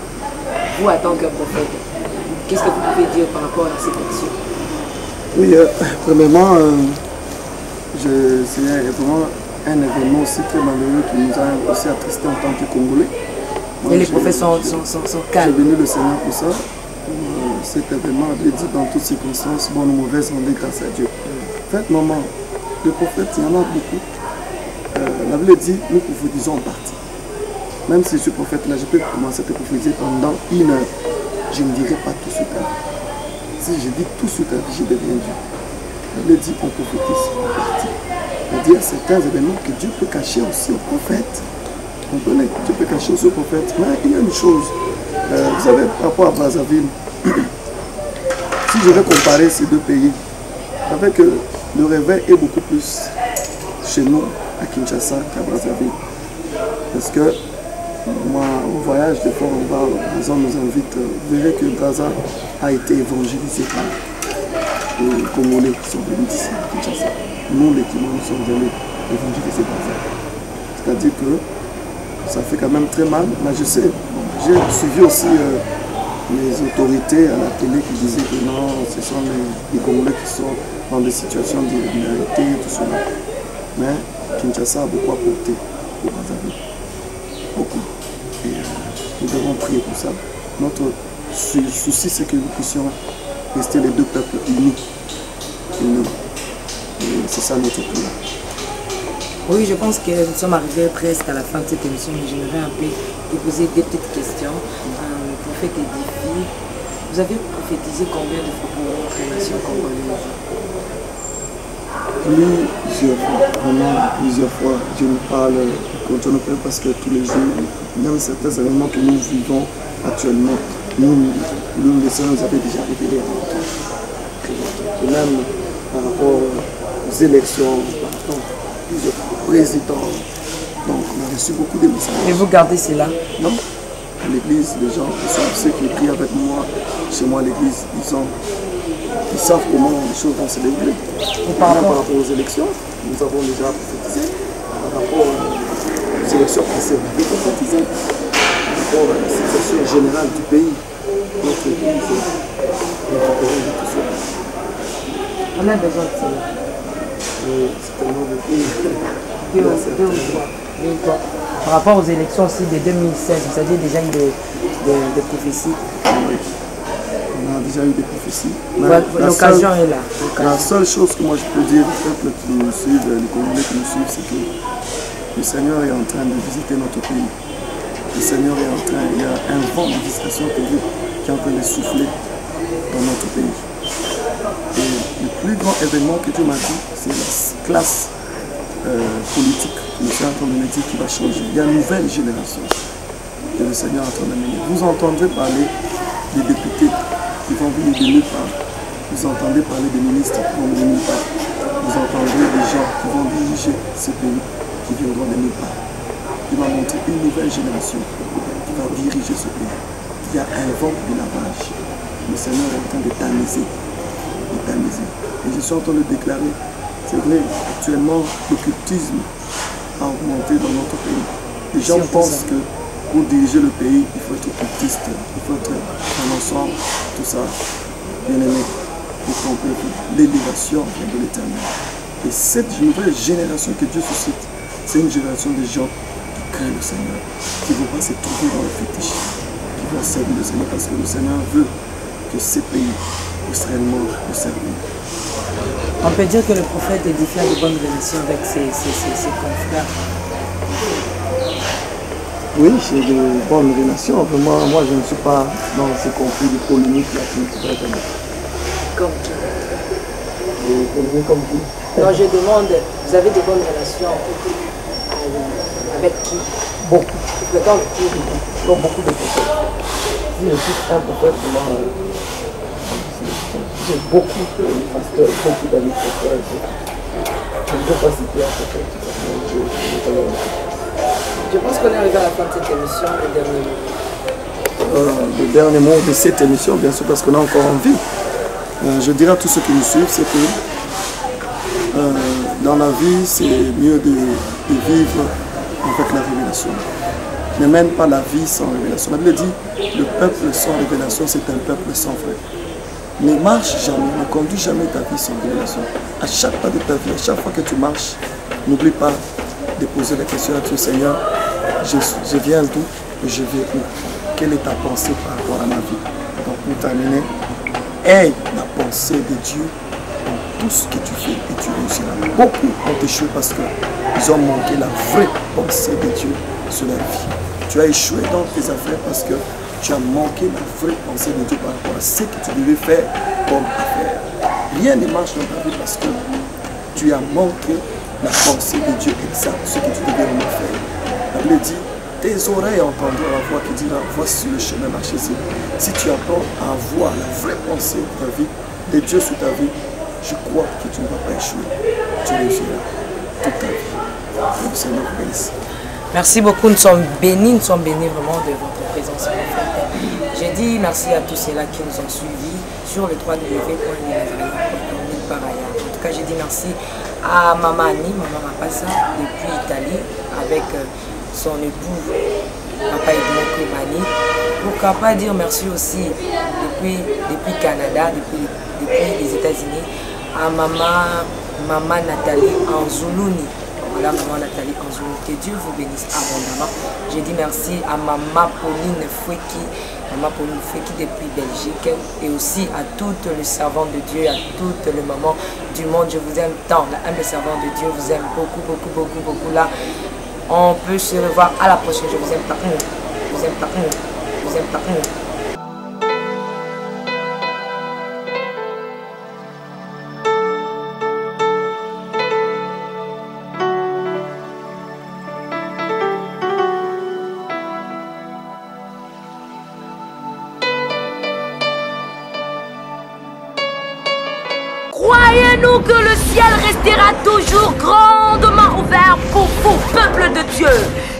Vous, en tant que prophète, qu'est-ce que vous pouvez dire par rapport à cette action? Oui, premièrement, c'est vraiment un événement aussi très malheureux qui nous a aussi attristés en tant que Congolais. Et les prophètes sont calmes. J'ai béni le Seigneur pour ça. Cet événement avait dit dans toutes circonstances, bonnes ou mauvaises, on dit grâce à Dieu. En fait, maman, les prophètes, il y en a beaucoup. La Bible dit, nous prophétisons en partie. Même si je suis prophète-là, je peux commencer à te prophétiser pendant 1 heure. Je ne dirai pas tout sur ta vie. Si je dis tout sur ta vie, je deviens Dieu. La Bible dit qu'on prophétise en partie. C'est-à-dire certains événements que Dieu peut cacher aussi aux prophètes. Vous comprenez? Dieu peut cacher aussi aux prophètes. Mais il y a une chose, vous savez, par rapport à Brazzaville, si je vais comparer ces deux pays, avec le réveil est beaucoup plus chez nous, à Kinshasa, qu'à Brazzaville. Parce que moi, au voyage, des fois, Brazzaville nous invite, vous verrez que Brazzaville a été évangélisé par les Congolais qui sont venus d'ici, à Kinshasa. Nous, les Kimans, nous sommes venus évangéliser Brazzaville. C'est-à-dire que ça fait quand même très mal, mais je sais, j'ai suivi aussi les autorités à la télé qui disaient que non, ce sont les Congolais qui sont dans des situations d'irrégularité, tout cela. Mais Kinshasa a beaucoup apporté au Brazzaville. Beaucoup. Et nous devons prier pour ça. Notre souci, c'est que nous puissions rester les deux peuples unis. Et c'est ça notre prière. Oui, je pense que nous sommes arrivés presque à la fin de cette émission, mais j'aimerais un peu te poser des petites questions. Prophète Edifie, vous avez prophétisé combien de fois pour votre nation congolaise? Plusieurs fois, vraiment plusieurs fois. Je ne parle, quand on ne parle parce que tous les jours, même certains événements que nous vivons actuellement, nous les sœurs nous avait déjà révélé à notre et même par rapport aux élections, par rapport plusieurs présidents. Donc on a reçu beaucoup de messages. Et vous gardez cela? Non. À l'église, les gens qui savent, ceux qui prient avec moi, chez moi à l'église, ils savent comment les choses vont se dérouler. Par rapport aux élections, nous avons déjà prophétisé. Par rapport aux élections passées, on a prophétisé. Par rapport à la situation générale du pays, notre église, nous avons tout ça. On a besoin de cela. C'est tellement beaucoup. Deux ou trois. Par rapport aux élections aussi de 2016, vous avez déjà eu des prophéties? Oui. On a déjà eu des prophéties. L'occasion est là. La seule chose que moi je peux dire aux peuples qui nous suivent, les Congolais qui nous suivent, c'est que le Seigneur est en train de visiter notre pays. Le Seigneur est en train, il y a un vent de visitation qui est en train de souffler dans notre pays. Et le plus grand événement que Dieu m'a dit, c'est la classe politique que le Seigneur est en train de me dire qui va changer. Il y a une nouvelle génération que le Seigneur est en train de mener. Vous entendrez parler des députés qui vont venir de nulle part. Vous entendez parler des ministres qui vont venir de nulle part. Vous entendrez des gens qui vont diriger ce pays qui viendront de nulle part. Il va montrer une nouvelle génération qui va diriger ce pays. Il y a un vent de lavage. Le Seigneur est en train de tamiser. Et je suis en train de déclarer, c'est vrai, actuellement, l'occultisme a augmenté dans notre pays. Les gens pensent que pour diriger le pays, il faut être occultiste, il faut être un ensemble, tout ça. Bien aimé, vous comprenez, l'élévation de l'Éternel. Et cette nouvelle génération que Dieu suscite, c'est une génération de gens qui craignent le Seigneur, qui ne vont pas se trouver dans le fétiche, qui vont servir le Seigneur parce que le Seigneur veut que ces pays puissent réellement le servir. On peut dire que le prophète édifie de bonnes relations avec ses confrères. Oui, j'ai de bonnes relations. Vraiment, moi, je ne suis pas dans ces conflits de polémique là qui ne se prêtent à moi. Comme qui? Comme qui? Non, je demande, vous avez de bonnes relations avec qui? Beaucoup. Tu fréquentes qui? Comme beaucoup de prophètes. Si je suis un prophète, j'ai beaucoup de pasteurs, beaucoup d'amis prophètes. Je ne peux pas citer un prophète. Je pense qu'on est arrivé à la fin de cette émission, le dernier mot. Le dernier mot de cette émission, bien sûr, parce qu'on est encore en vie. Je dirais à tous ceux qui nous suivent, c'est que Dans la vie, c'est mieux de vivre avec la révélation. Ne mène pas la vie sans révélation. La Bible dit, le peuple sans révélation, c'est un peuple sans vrai. Ne marche jamais, ne conduis jamais ta vie sans révélation. À chaque pas de ta vie, à chaque fois que tu marches, n'oublie pas de poser la question à Dieu, Seigneur, je viens d'où et je vais où? Quelle est ta pensée par rapport à ma vie? Donc pour terminer, aie la pensée de Dieu dans tout ce que tu fais et tu réussiras. Beaucoup ont échoué parce qu'ils ont manqué la vraie pensée de Dieu sur leur vie. Tu as échoué dans tes affaires parce que tu as manqué la vraie pensée de Dieu par rapport à ce que tu devais faire comme affaire. Rien ne marche dans ta vie parce que tu as manqué la pensée de Dieu exacte, ce que tu devais vraiment faire. La Bible dit, tes oreilles entendront la voix qui dira, voici le chemin, marchez-y. Si tu apprends à avoir la vraie pensée de ta vie, de Dieu sur ta vie, je crois que tu ne vas pas échouer. Tu réussiras toute ta vie. Que le Seigneur vous bénisse. Merci beaucoup, nous sommes bénis vraiment de votre présence. J'ai dit merci à tous ceux-là qui nous ont suivis sur le www.linazarien.com par ailleurs. En tout cas, j'ai dit merci à Maman Annie, Maman Mapassa, depuis Italie, avec son époux, Papa Edmond Krimani. Pourquoi pas dire merci aussi depuis Canada, depuis les États-Unis, à Maman Nathalie Anzoulouni. Voilà, Maman Nathalie Anzoulouni. Que Dieu vous bénisse abondamment. J'ai dit merci à Maman Pauline Foueki depuis Belgique, et aussi à toutes les servantes de Dieu, à toutes les mamans du monde. Je vous aime tant. La humble servante de Dieu vous aime beaucoup, beaucoup, beaucoup, beaucoup. Là, on peut se revoir à la prochaine. Je vous aime pas. Je vous aime pas. Je vous aime pas. Croyez-nous que le ciel restera toujours grandement ouvert pour vous, peuple de Dieu,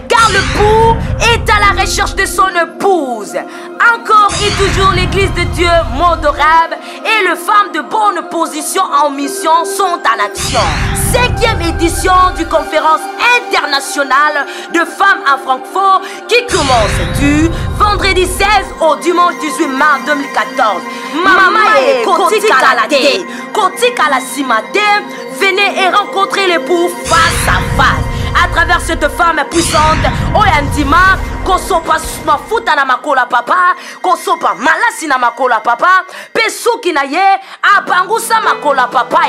car le bourg est à la recherche de son épouse. Encore et toujours l'église de Dieu, mot de rêve, et les femmes de bonne position en mission sont en action. 5e édition du conférence internationale de femmes à Francfort qui commence du vendredi 16 au dimanche 18 mars 2014. Mamae, Kotika la té, Kotika la simate, venez et rencontrez l'époux face à face. À travers cette femme puissante, Oyandima, Kosopa mafuta na makola papa, Kosopa malasi na makola papa, Pesuki na ye, Abangusa makola papa.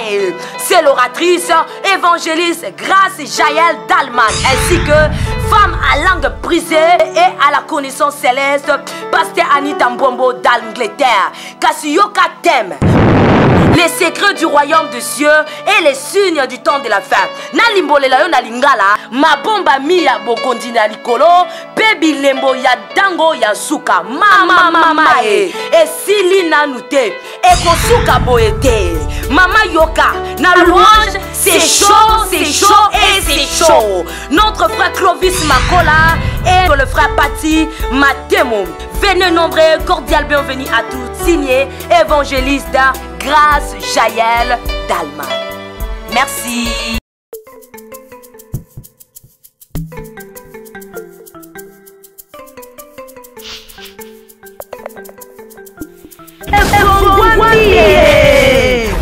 C'est l'oratrice, évangéliste Grâce Jaël Dalman, ainsi que femme à langue brisée et à la connaissance céleste, Pasteur Anita Mbombo d'Angleterre. Kasiyoka thème les secrets du royaume de Dieu et les signes du temps de la fin. Nalimbolela yo na lingala, mabomba mi ya bokondi na likolo, pebi lembo ya dango ya suka. Mama e sili nanute, e kosuka boete. Mama yoka, na louange, c'est chaud et c'est chaud. Notre frère Clovis Makola et le frère Pati Matemo. Venez nombreux, cordial bienvenue à tous. Signé évangéliste Grâce Jaël Dalman. Merci.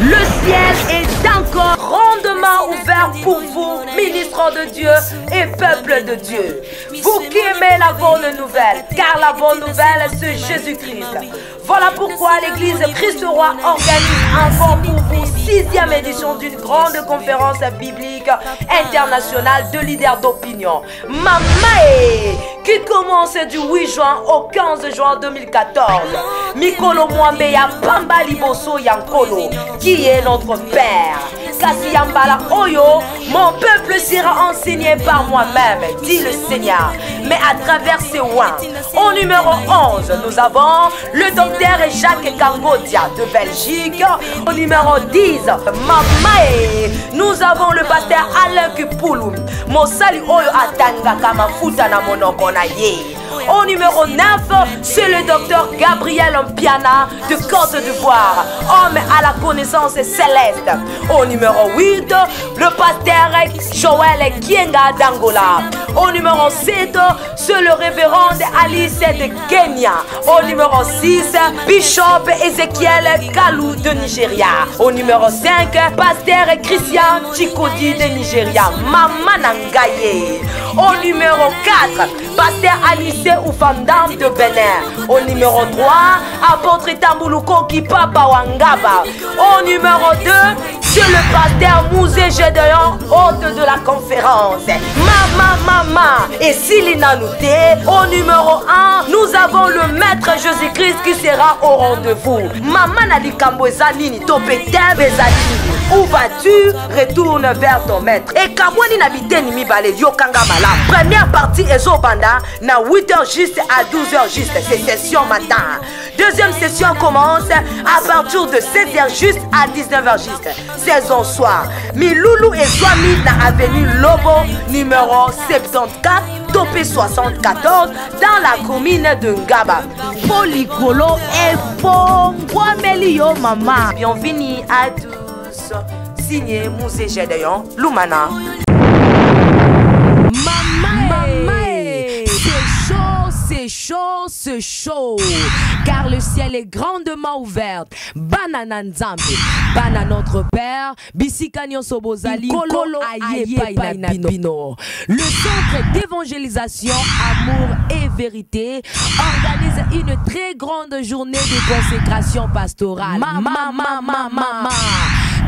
Le ciel est encore rondement ouvert pour vous, ministres de Dieu et peuple de Dieu. Vous qui aimez la bonne nouvelle, car la bonne nouvelle c'est Jésus-Christ. Voilà pourquoi l'église Christ Roi organise encore pour vous 6e édition d'une grande conférence biblique internationale de leaders d'opinion. Mamae, qui commence du 8 juin au 15 juin 2014. Mikolo Mwambe ya Bamba Liboso Yankolo, qui est notre Père. Kasiyambala Oyo, mon peuple sera enseigné par moi-même, dit le Seigneur. Mais à travers ces oins, au numéro 11, nous avons le docteur Jacques Kangodia de Belgique. Au numéro 10, Mamae, nous avons le pasteur Alain Kupoulou. Mosali Oyo Atanga Kamafuta na monoko na ye. Au numéro 9, c'est le docteur Gabriel Mpiana de Côte d'Ivoire, homme à la connaissance céleste. Au numéro 8, le pasteur Joël Kienga d'Angola. Au numéro 7, c'est le révérend Alice de Kenya. Au numéro 6, Bishop Ezekiel Kalou de Nigeria. Au numéro 5, pasteur Christian Chikodi de Nigeria. Mama Nangaye. Au numéro 4, pasteur Alice Oufandam de Bénin. Au numéro 3, apôtre Tambuluko Kipapa Wangaba. Au numéro 2, c'est le pasteur Mouzé Gédéon, hôte de la conférence. Mama. Et s'il y a noté, au numéro 1, nous avons le maître Jésus-Christ qui sera au rendez-vous. Maman Nali Kamboza Nini Topete Bezati. Où vas-tu? Retourne vers ton maître. Et Kabwani Nabite Nimi Bale Yokanga Mala. Première partie Ezobanda, na 8h juste à 12h juste. C'est session matin. Deuxième session commence à partir de 7h juste à 19h juste. Saison soir. Miloulou et Swami na avenue Lobo numéro 74 Topé 74 dans la commune de Ngaba. Policolo et Pongwamelio Mama. Bienvenue à tous. Signé Mouzé Gédéon Lumana. C'est chaud, car le ciel est grandement ouvert. Banana Nzambe, Bana notre Père, Bisikanion Sobozali, Kolo Aye Painabino. Le centre d'évangélisation, amour et vérité organise une très grande journée de consécration pastorale. Mama.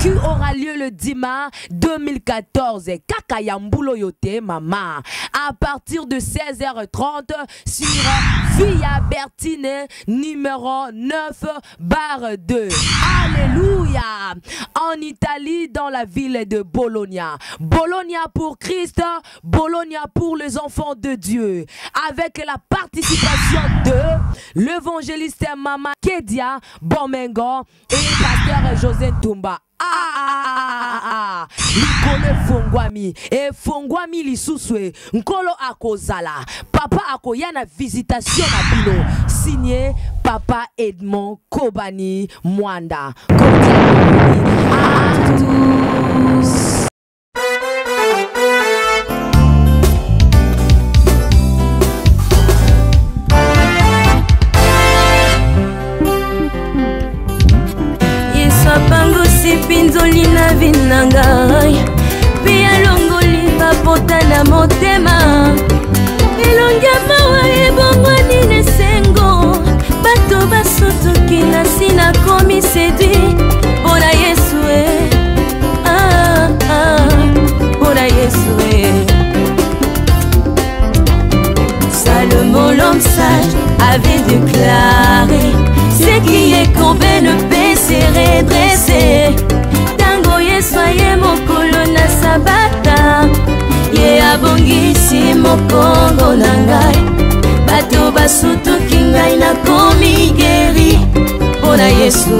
Qui aura lieu le 10 mars 2014. Kakayambulo yote mama. À partir de 16h30 sur Via Bertine numéro 9/2. Alléluia. En Italie, dans la ville de Bologna. Bologna pour Christ, Bologna pour les enfants de Dieu. Avec la participation de l'évangéliste Mama Kedia Bomengo et pasteur José Tumba. Likole Fongwami et Fongwami Lisuswe Nkolo Akozala Papa Akoyana visitation na bino signé Papa Edmond Kobani Mwanda. À tous. Pangosi pinzoli na vinangai Pia longoli papota na motema Elongia mawa ebongwani nesengo Bato basotoki na sina komi sedui Bona Yesu Bona Yesu Salomon l'homme sage avait déclaré Ce qui est courbé ne peut se redresser. Tango Yesoye mokolo na sabata Ye abongisi mokongo na ngai Bato basutuki ngai na komi geri Bona Yesu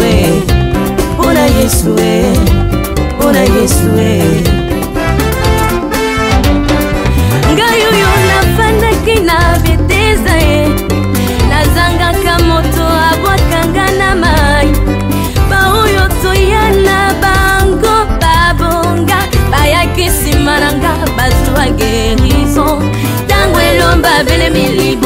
Bona Yesu Bona Yesu Ngai oyo nafandaki na beteza Nazangaka moto abwakanga na mai Baoyo toyana bango babonga Bayaki simaranga bazwa guérison Tango elomba bele milibo